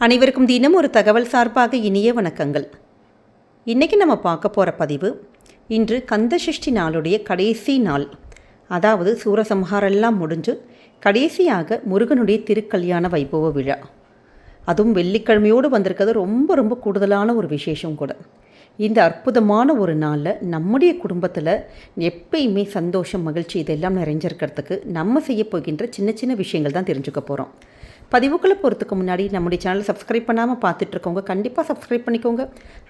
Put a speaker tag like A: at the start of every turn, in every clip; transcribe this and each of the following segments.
A: அனைவருக்கும் தினம் ஒரு தகவல் சார்பாக இனிய வணக்கங்கள். இன்றைக்கி நம்ம பார்க்க போகிற பதிவு, இன்று கந்தசஷ்டி நாளுடைய கடைசி நாள். அதாவது சூரசம்ஹாரெல்லாம் முடிஞ்சு கடைசியாக முருகனுடைய திருக்கல்யாண வைபவ விழா. அதுவும் வெள்ளிக்கிழமையோடு வந்திருக்கிறது ரொம்ப கூடுதலான ஒரு விசேஷம் கூட. இந்த அற்புதமான ஒரு நாளில் நம்முடைய குடும்பத்தில் எப்பயுமே சந்தோஷம், மகிழ்ச்சி இதெல்லாம் நிறைஞ்சிருக்கிறதுக்கு நம்ம செய்ய போகின்ற சின்ன விஷயங்கள் தான் தெரிஞ்சுக்க போகிறோம். பதிவுக்குள்ளே போகிறதுக்கு முன்னாடி நம்முடைய சேனலை சப்ஸ்கிரைப் பண்ணாமல் பார்த்துட்ருக்கவங்க கண்டிப்பாக சப்ஸ்கிரைப் பண்ணிக்கோங்க.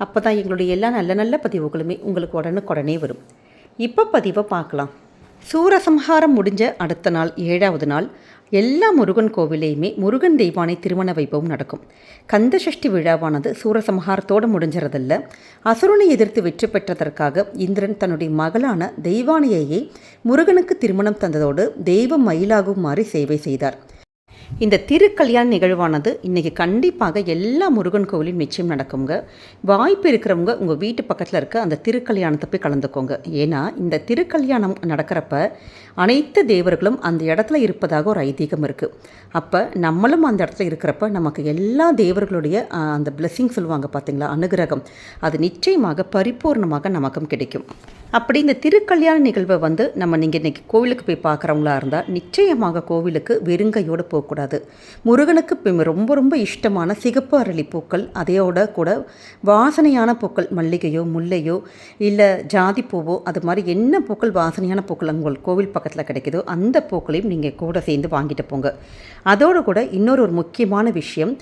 A: அப்போ தான் எங்களுடைய எல்லா நல்ல பதிவுகளுமே உங்களுக்கு உடனுக்குடனே வரும். இப்போ பதிவை பார்க்கலாம். சூரசம்ஹாரம் முடிஞ்ச அடுத்த நாள் 7வது நாள் எல்லா முருகன் கோவிலையுமே முருகன் தெய்வானை திருமண வைபவம் நடக்கும். கந்தசஷ்டி விழாவானது சூரசம்ஹாரத்தோடு முடிஞ்சிறதில்ல. அசுரனை எதிர்த்து வெற்றி பெற்றதற்காக இந்திரன் தன்னுடைய மகளான தெய்வானையையே முருகனுக்கு திருமணம் தந்ததோடு தெய்வம் மயிலாகுமாறு சேவை செய்தார். இந்த திருக்கல்யாண நிகழ்வானது இன்றைக்கி கண்டிப்பாக எல்லா முருகன் கோவிலும் நிச்சயம் நடக்குங்க. வாய்ப்பு இருக்கிறவங்க உங்கள் வீட்டு பக்கத்தில் இருக்க அந்த திருக்கல்யாணத்தை போய் கலந்துக்கோங்க. ஏன்னா இந்த திருக்கல்யாணம் நடக்கிறப்ப அனைத்து தேவர்களும் அந்த இடத்துல இருப்பதாக ஒரு ஐதீகம் இருக்குது. அப்போ நம்மளும் அந்த இடத்துல இருக்கிறப்ப நமக்கு எல்லா தேவர்களுடைய அந்த பிளெஸ்ஸிங் சொல்லுவாங்க பார்த்தீங்களா, அனுகிரகம், அது நிச்சயமாக பரிபூர்ணமாக நமக்கும் கிடைக்கும். அப்படி இந்த திருக்கல்யாண நிகழ்வை நீங்கள் இன்றைக்கி கோவிலுக்கு போய் பார்க்குறவங்களா இருந்தால் நிச்சயமாக கோவிலுக்கு வெறுங்கையோடு போகக்கூடாது. முருகனுக்கு ரொம்ப இஷ்டமான சிகப்பு அரளி பூக்கள், அதையோட கூட வாசனையான பூக்கள், மல்லிகையோ முல்லையோ இல்லை ஜாதி பூவோ, அது மாதிரி என்ன பூக்கள் வாசனையான பூக்கள் உங்கள் கோவில் பக்கத்தில் கிடைக்குதோ அந்த பூக்களையும் நீங்கள் கூட சேர்ந்து வாங்கிட்டு போங்க. அதோடு கூட இன்னொரு முக்கியமான விஷயம்,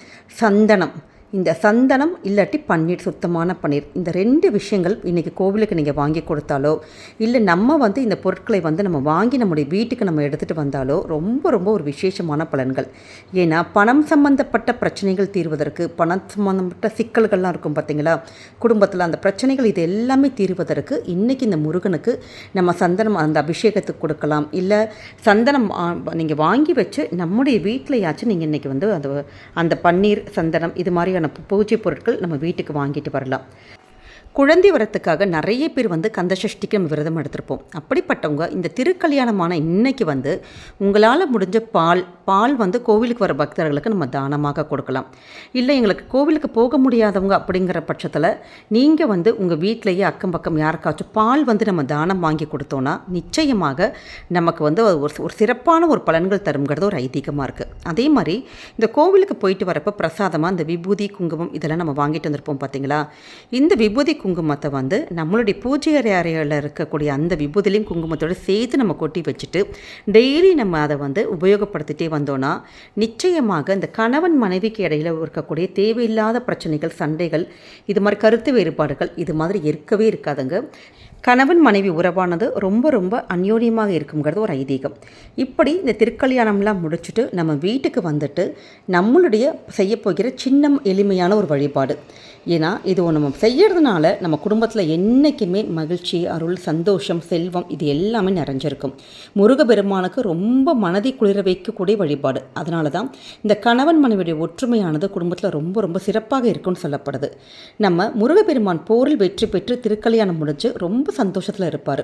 A: சந்தனம். இந்த சந்தனம் இல்லாட்டி பன்னீர், சுத்தமான பன்னீர், இந்த 2 விஷயங்கள் இன்றைக்கி கோவிலுக்கு நீங்கள் வாங்கி கொடுத்தாலோ இல்லை நம்ம இந்த பொருட்களை நம்ம வாங்கி நம்முடைய வீட்டுக்கு நம்ம எடுத்துகிட்டு வந்தாலோ ரொம்ப ஒரு விசேஷமான பலன்கள். ஏன்னா பணம் சம்பந்தப்பட்ட பிரச்சனைகள் தீர்வதற்கு, பணம் சம்பந்தப்பட்ட சிக்கல்கள்லாம் இருக்கும் பார்த்தீங்களா குடும்பத்தில், அந்த பிரச்சனைகள் இது எல்லாமே தீர்வதற்கு இன்றைக்கி இந்த முருகனுக்கு நம்ம சந்தனம் அந்த அபிஷேகத்துக்கு கொடுக்கலாம். இல்லை சந்தனம் நீங்கள் வாங்கி வச்சு நம்முடைய வீட்டிலையாச்சும் நீங்கள் இன்றைக்கி அந்த பன்னீர், சந்தனம் இது மாதிரியான பூஜை பொருட்கள் நம்ம வீட்டுக்கு வாங்கிட்டு வரலாம். குழந்தை வரத்துக்காக நிறைய பேர் கந்தசஷ்டிக்கு நம்ம விரதம் எடுத்திருப்போம். அப்படிப்பட்டவங்க இந்த திருக்கல்யாணமான இன்னைக்கு உங்களால் முடிஞ்ச பால் கோவிலுக்கு வர பக்தர்களுக்கு நம்ம தானமாக கொடுக்கலாம். இல்லை எங்களுக்கு கோவிலுக்கு போக முடியாதவங்க அப்படிங்கிற பட்சத்தில் நீங்கள் உங்கள் வீட்டிலேயே அக்கம் பக்கம் யாருக்காச்சும் பால் நம்ம தானம் வாங்கி கொடுத்தோன்னா நிச்சயமாக நமக்கு ஒரு சிறப்பான ஒரு பலன்கள் தருங்கிறது ஒரு ஐதீகமாக இருக்குது. அதே மாதிரி இந்த கோவிலுக்கு போயிட்டு வரப்போ பிரசாதமாக இந்த விபூதி, குங்குமம் இதெல்லாம் நம்ம வாங்கிட்டு வந்திருப்போம் பார்த்தீங்களா. இந்த விபூதி குங்குமத்தை நம்மளுடைய பூஜை அறையில் இருக்கக்கூடிய அந்த விபூதிலையும் குங்குமத்தோடு சேர்த்து நம்ம கொட்டி வச்சுட்டு டெய்லி நம்ம அதை உபயோகப்படுத்திட்டே வந்தோன்னா நிச்சயமாக இந்த கணவன் மனைவிக்கு இடையில் இருக்கக்கூடிய தேவையில்லாத பிரச்சனைகள், சண்டைகள், இது மாதிரி கருத்து வேறுபாடுகள் இது மாதிரி இருக்கவே இருக்காதுங்க. கணவன் மனைவி உறவானது ரொம்ப அந்யோன்யமாக இருக்குங்கிறது ஒரு ஐதீகம். இப்படி இந்த திருக்கல்யாணம்லாம் முடிச்சுட்டு நம்ம வீட்டுக்கு வந்துட்டு நம்மளுடைய செய்யப்போகிற சின்ன எளிமையான ஒரு வழிபாடு. ஏன்னா இது நம்ம செய்யறதுனால நம்ம குடும்பத்தில் என்றைக்குமே மகிழ்ச்சி, அருள், சந்தோஷம், செல்வம் இது எல்லாமே நிறைஞ்சிருக்கும். முருகப்பெருமானுக்கு ரொம்ப மனதை குளிர வைக்கக்கூடிய வழிபாடு. அதனால தான் இந்த கணவன் மனைவியுடைய ஒற்றுமையானது குடும்பத்தில் ரொம்ப சிறப்பாக இருக்குன்னு சொல்லப்படுது. நம்ம முருகப்பெருமான் போரில் வெற்றி பெற்று திருக்கல்யாணம் முடிஞ்சு ரொம்ப சந்தோஷத்தில் இருப்பார்.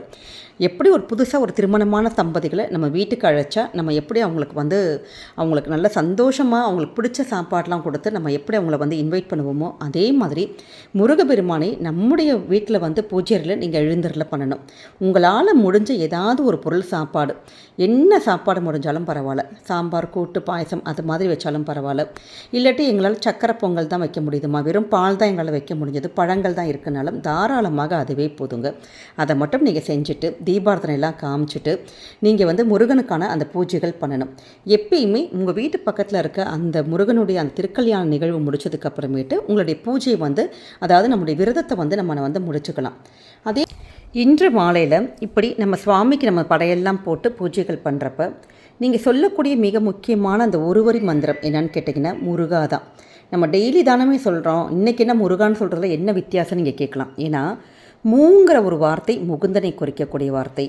A: எப்படி ஒரு புதுசாக ஒரு திருமணமான தம்பதிகளை நம்ம வீட்டுக்கு அழைச்சா நம்ம எப்படி அவங்களுக்கு நல்ல சந்தோஷமாக அவங்களுக்கு பிடிச்ச சாப்பாடெலாம் கொடுத்து நம்ம எப்படி அவங்கள இன்வைட் பண்ணுவோமோ, அதே மாதிரி முருகப்பெருமானை நம்முடைய வீட்டில் பூஜை அறையில் நீங்கள் எழுந்தருள பண்ணணும். உங்களால் முடிஞ்ச ஏதாவது ஒரு பொருள், சாப்பாடு, என்ன சாப்பாடு முடிஞ்சாலும் பரவாயில்ல, சாம்பார், கூட்டு, பாயசம் அது மாதிரி வச்சாலும் பரவாயில்ல. இல்லாட்டி எங்களால் சக்கரை பொங்கல் தான் வைக்க முடியுதுமா, வெறும் பால் தான் எங்களால் வைக்க முடிஞ்சது, பழங்கள் தான் இருக்குனாலும் தாராளமாக அதுவே போதுங்க. அதை மட்டும் நீங்கள் செஞ்சுட்டு தீபார்த்தனை எல்லாம் காமிச்சிட்டு நீங்கள் முருகனுக்கான அந்த பூஜைகள் பண்ணணும். எப்பயுமே உங்கள் வீட்டு பக்கத்தில் இருக்க அந்த முருகனுடைய அந்த திருக்கல்யாண நிகழ்வு முடிச்சதுக்கு அப்புறமேட்டு உங்களுடைய பூஜையை அதாவது நம்முடைய விரதத்தை நம்ம முடிச்சுக்கலாம். அதே இன்று மாலையில் இப்படி நம்ம சுவாமிக்கு நம்ம படையெல்லாம் போட்டு பூஜைகள் பண்ணுறப்ப நீங்கள் சொல்லக்கூடிய மிக முக்கியமான அந்த ஒரு வரி மந்திரம் என்னன்னு கேட்டிங்கன்னா முருகா தான். நம்ம டெய்லி தானமே சொல்கிறோம், இன்றைக்கி என்ன முருகான்னு சொல்கிறதுல என்ன வித்தியாசம் நீங்கள் கேட்கலாம். ஏன்னா மூங்கிற ஒரு வார்த்தை முகுந்தனை குறிக்கக்கூடிய வார்த்தை.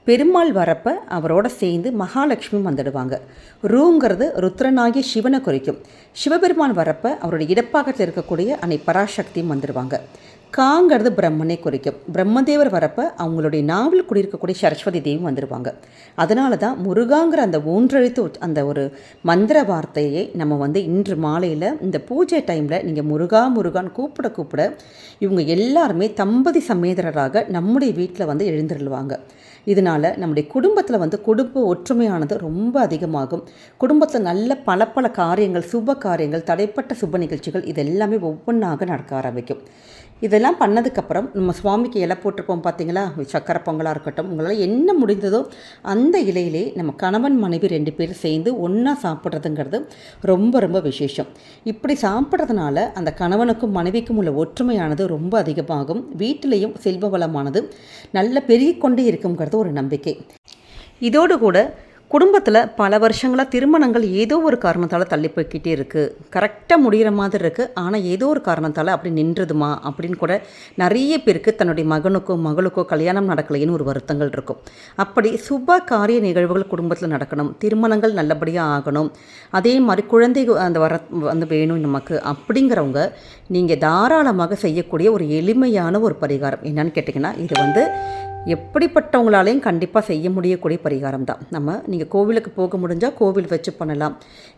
A: பெருமாள் வரப்போ அவரோட சேர்ந்து மகாலட்சுமி வந்துடுவாங்க. ரூங்கிறது ருத்ரனாகிய சிவனை குறிக்கும். சிவபெருமான் வரப்போ அவருடைய இடப்பாகத்தில் இருக்கக்கூடிய அன்னை பராசக்தியும் வந்துடுவாங்க. காங்கிறது பிரம்மனை குறிக்கும். பிரம்மதேவர் வரப்போ அவங்களுடைய நாவல் குடியிருக்கக்கூடிய சரஸ்வதி தேவி வந்துடுவாங்க. அதனால தான் முருகாங்கிற அந்த ஒன்றெழுத்து அந்த ஒரு மந்திர வார்த்தையை நம்ம இன்று மாலையில் இந்த பூஜை டைமில் நீங்கள் முருகா முருகான்னு கூப்பிட இவங்க எல்லாருமே தம்பதி சமேதரராக நம்முடைய வீட்டில் எழுந்திருவாங்க. இதனால் நம்முடைய குடும்பத்தில் குடும்ப ஒற்றுமையானது ரொம்ப அதிகமாகும். குடும்பத்தில் நல்ல பல காரியங்கள், சுப காரியங்கள், தடைப்பட்ட சுப நிகழ்ச்சிகள் இதெல்லாமே ஒவ்வொன்றாக நடக்க ஆரம்பிக்கும். இதெல்லாம் பண்ணதுக்கப்புறம் நம்ம சுவாமிக்கு இலை போட்டிருப்போம் பார்த்தீங்களா, சக்கரை பொங்கலாக இருக்கட்டும், உங்களால் என்ன முடிந்ததோ அந்த இலையிலே நம்ம கணவன் மனைவி 2 பேரும் சேர்ந்து ஒன்றா சாப்பிட்றதுங்கிறது ரொம்ப விசேஷம். இப்படி சாப்பிட்றதுனால அந்த கணவனுக்கும் மனைவிக்கும் உள்ள ஒற்றுமையானது ரொம்ப அதிகமாகும். வீட்டிலையும் செல்வ வளமானது நல்ல பெருகிக்கொண்டே இருக்குங்கிறது ஒரு நம்பிக்கை. இதோடு கூட குடும்பத்தில் பல வருஷங்களாக திருமணங்கள் ஏதோ ஒரு காரணத்தால் தள்ளி போய்கிட்டே இருக்குது. கரெக்டாக முடிகிற மாதிரி இருக்குது, ஆனால் ஏதோ ஒரு காரணத்தால் அப்படி நின்றுதுமா அப்படின்னு கூட நிறைய பேருக்கு தன்னுடைய மகனுக்கோ கல்யாணம் நடக்கலைன்னு ஒரு வருத்தங்கள் இருக்கும். அப்படி சுப காரிய நிகழ்வுகள் குடும்பத்தில் நடக்கணும், திருமணங்கள் நல்லபடியாக ஆகணும், அதே மாதிரி குழந்தை வேணும் நமக்கு அப்படிங்கிறவங்க நீங்கள் தாராளமாக செய்யக்கூடிய ஒரு எளிமையான ஒரு பரிகாரம் என்னன்னு கேட்டிங்கன்னா, இது எப்படிப்பட்டவங்களாலையும் கண்டிப்பாக செய்ய முடியக்கூடிய பரிகாரம் தான். நீங்கள் கோவிலுக்கு போக முடிஞ்சால் கோவில் வச்சு பண்ணலாம்,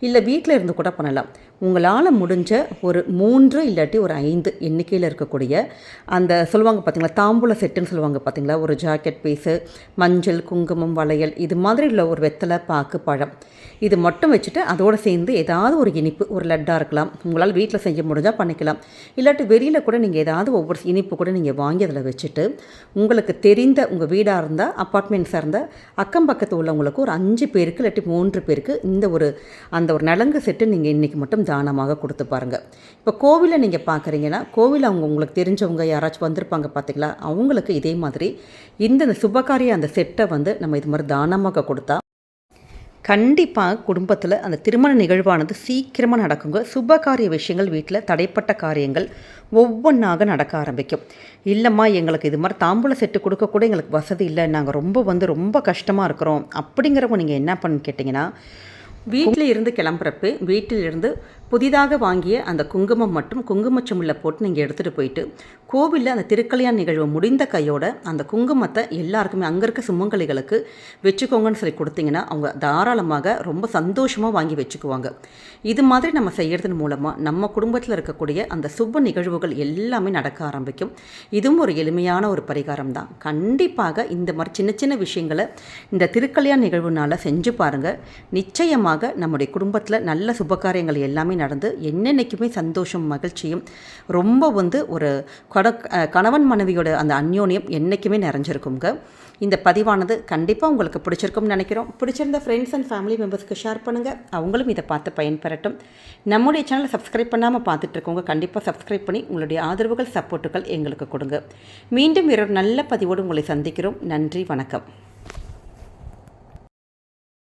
A: இல்லை வீட்டில் இருந்து கூட பண்ணலாம். உங்களால் முடிஞ்ச ஒரு 3 இல்லாட்டி ஒரு 5 எண்ணிக்கையில் இருக்கக்கூடிய அந்த சொல்லுவாங்க பார்த்தீங்களா, தாம்பூல செட்டுன்னு சொல்லுவாங்க பார்த்தீங்களா, ஒரு ஜாக்கெட் பீஸு, மஞ்சள், குங்குமம், வளையல், இது மாதிரி உள்ள ஒரு வெத்தலை, பாக்கு, பழம், இது மட்டும் வச்சுட்டு அதோடு சேர்ந்து ஏதாவது ஒரு இனிப்பு, ஒரு லட்டாக இருக்கலாம், உங்களால் வீட்டில் செய்ய முடிஞ்சால் பண்ணிக்கலாம், இல்லாட்டி வெளியில் கூட நீங்கள் ஏதாவது ஒவ்வொரு இனிப்பு கூட நீங்கள் வாங்கி அதில் வச்சுட்டு உங்களுக்கு தெரிந்த உங்கள் வீடாக இருந்தால், அப்பார்ட்மெண்ட்ஸாக இருந்தால் அக்கம் பக்கத்து உள்ளவங்களுக்கு ஒரு 5 பேருக்கு இல்லாட்டி 3 பேருக்கு அந்த ஒரு நலங்கு செட்டு நீங்கள் இன்றைக்கி மட்டும் தானமாக கொடுத்து பாருங்கள். இப்போ கோவிலில் நீங்கள் பார்க்குறீங்கன்னா, கோவில் உங்களுக்கு தெரிஞ்சவங்க யாராச்சும் வந்திருப்பாங்க பார்த்தீங்களா, அவங்களுக்கு இதே மாதிரி இந்த சுபகாரிய அந்த செட்டை நம்ம இது மாதிரி தானமாக கொடுத்தா கண்டிப்பாக குடும்பத்தில் அந்த திருமண நிகழ்வானது சீக்கிரமாக நடக்குங்க. சுபகாரிய விஷயங்கள், வீட்டில் தடைப்பட்ட காரியங்கள் ஒவ்வொன்றாக நடக்க ஆரம்பிக்கும். இல்லைம்மா எங்களுக்கு இது மாதிரி தாம்பூல செட்டு கொடுக்கக்கூட எங்களுக்கு வசதி இல்லை, நாங்கள் ரொம்ப கஷ்டமாக இருக்கிறோம் அப்படிங்கிறவங்க நீங்கள் என்ன பண்ணு கேட்டிங்கன்னா, வீட்டில் இருந்து கிளம்புறப்ப வீட்டிலிருந்து புதிதாக வாங்கிய அந்த குங்குமம் மட்டும் குங்குமச்சமில் போட்டு நீங்கள் எடுத்துகிட்டு போயிட்டு கோவிலில் அந்த திருக்கல்யாண நிகழ்வு முடிந்த கையோட அந்த குங்குமத்தை எல்லாருக்குமே அங்கே இருக்க சுமங்கலிகளுக்கு வச்சுக்கோங்கன்னு சொல்லி கொடுத்தீங்கன்னா அவங்க தாராளமாக ரொம்ப சந்தோஷமாக வாங்கி வச்சுக்குவாங்க. இது மாதிரி நம்ம செய்கிறதன் மூலமாக நம்ம குடும்பத்தில் இருக்கக்கூடிய அந்த சுப நிகழ்வுகள் எல்லாமே நடக்க ஆரம்பிக்கும். இதுவும் ஒரு எளிமையான ஒரு பரிகாரம் தான். கண்டிப்பாக இந்த மாதிரி சின்ன விஷயங்களை இந்த திருக்கல்யாண நிகழ்வுனால் செஞ்சு பாருங்கள். நிச்சயமாக நம்முடைய குடும்பத்தில் நல்ல சுபகாரியங்கள் எல்லாமே நடந்து என்னென்னைக்குமே சந்தோஷம், மகிழ்ச்சியும், ரொம்ப ஒரு கணவன் மனைவியோட அந்த அந்யோன்யம் என்றைக்குமே நிறைஞ்சிருக்குங்க. இந்த பதிவானது கண்டிப்பாக உங்களுக்கு பிடிச்சிருக்கும்னு நினைக்கிறோம். பிடிச்சிருந்த ஃப்ரெண்ட்ஸ் அண்ட் ஃபேமிலி மெம்பர்ஸ்க்கு ஷேர் பண்ணுங்கள், அவங்களும் இதை பார்த்து பயன்பெறட்டும். நம்முடைய சேனலை சப்ஸ்கிரைப் பண்ணாமல் பார்த்துட்ருக்கவங்க கண்டிப்பாக சப்ஸ்கிரைப் பண்ணி உங்களுடைய ஆதரவுகள், சப்போர்ட்டுகள் எங்களுக்கு கொடுங்க. மீண்டும் வேறொரு நல்ல பதிவோடு உங்களை சந்திக்கிறோம். நன்றி, வணக்கம்.